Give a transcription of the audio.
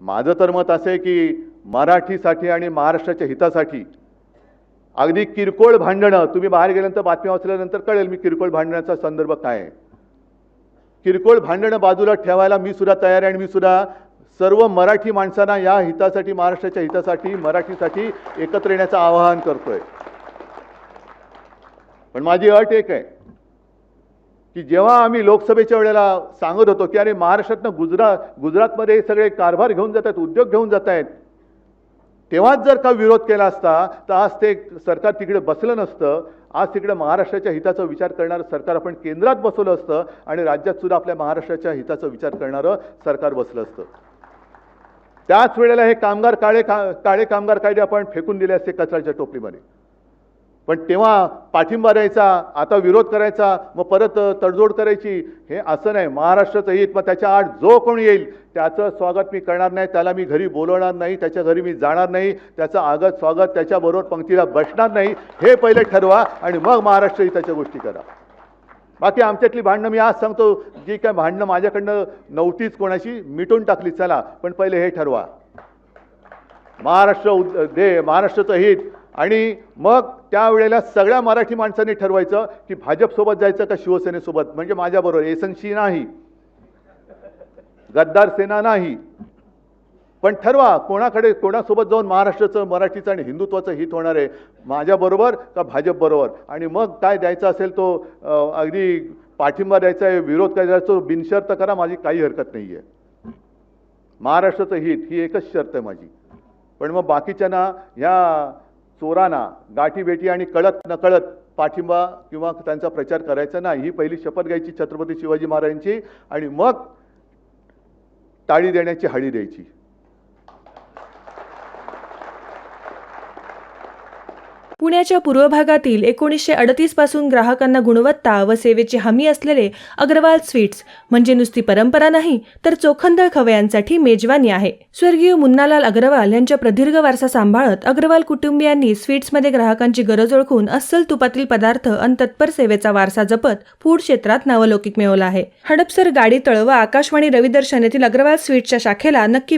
माझं तर मत असं आहे की मराठीसाठी आणि महाराष्ट्राच्या हितासाठी अगदी किरकोळ भांडणं, तुम्ही बाहेर गेल्यानंतर बातम्या वाचल्यानंतर कळेल मी किरकोळ भांडणाचा संदर्भ काय आहे. किरकोळ भांडणं बाजूला ठेवायला मी सुद्धा तयार आहे आणि मी सुद्धा सर्व मराठी माणसांना या हितासाठी, महाराष्ट्राच्या हितासाठी, मराठीसाठी एकत्र येण्याचं आवाहन करतोय. पण माझी अट एक आहे की जेव्हा आम्ही लोकसभेच्या वेळेला सांगत होतो की अरे महाराष्ट्रातनं गुजरातमध्ये सगळे कारभार घेऊन जात आहेत, उद्योग घेऊन जात आहेत, तेव्हाच जर का विरोध केला असता तर आज ते सरकार तिकडे बसलं नसतं. आज तिकडे महाराष्ट्राच्या हिताचा विचार करणारं सरकार आपण केंद्रात बसवलं असतं आणि राज्यात सुद्धा आपल्या महाराष्ट्राच्या हिताचा विचार करणारं सरकार बसलं असतं. त्याच वेळेला हे काळे कामगार कायदे आपण फेकून दिले असते कचऱ्याच्या टोपलीमध्ये. पण तेव्हा पाठिंबा द्यायचा, आता विरोध करायचा, मग परत तडजोड करायची, हे असं नाही. महाराष्ट्राचं हित, मग त्याच्या आड जो कोणी येईल त्याचं स्वागत मी करणार नाही, त्याला मी घरी बोलवणार नाही, त्याच्या घरी मी जाणार नाही, त्याचं आगत स्वागत, त्याच्याबरोबर पंक्तीला बसणार नाही, हे पहिले ठरवा आणि मग महाराष्ट्र हिताच्या गोष्टी करा. बाकी आमच्यातली भांडणं, मी आज सांगतो, जी काय भांडणं माझ्याकडनं नव्हतीच कोणाशी, मिटून टाकली. चला, पण पहिले हे ठरवा, महाराष्ट्राचं हित. आणि मग त्यावेळेला सगळ्या मराठी माणसांनी ठरवायचं की भाजपसोबत जायचं का शिवसेनेसोबत, म्हणजे माझ्याबरोबर एसनशी नाही, गद्दार सेना नाही, पण ठरवा कोणासोबत जाऊन महाराष्ट्राचं, मराठीचं आणि हिंदुत्वाचं हित होणार आहे, माझ्याबरोबर का भाजपबरोबर. आणि मग काय द्यायचा असेल तो अगदी पाठिंबा द्यायचा आहे, विरोध करायचा तो बिनशर्त करा, माझी काही हरकत नाही आहे. महाराष्ट्राचं हित ही एकच शर्त आहे माझी. पण मग बाकीच्यांना, ह्या चोरांना गाठी भेटी आणि कळत नकळत पाठिंबा किंवा त्यांचा प्रचार करायचा नाही. ही पहिली शपथ घ्यायची छत्रपती शिवाजी महाराजांची आणि मग टाळी देण्याची हळी द्यायची. पुण्याच्या पूर्व भागातील 1938 पासून ग्राहकांना गुणवत्ता व सेवेची हमी असलेले अग्रवाल स्वीट्स म्हणजे नुसती परंपरा नाही तर चोखंदळ खवयांसाठी मेजवानी आहे. स्वर्गीय मुन्नालाल अग्रवाल यांच्या प्रदीर्घ वारसा सांभाळत अग्रवाल कुटुंबियांनी स्वीट्समध्ये ग्राहकांची गरज ओळखून अस्सल तुपातील पदार्थ आणि तत्पर सेवेचा वारसा जपत फूड क्षेत्रात नावलौकिक मिळवला आहे. हडपसर, गाडीतळ व आकाशवाणी रविदर्शन येथील अग्रवाल स्वीट्सच्या शाखेला नक्की भेट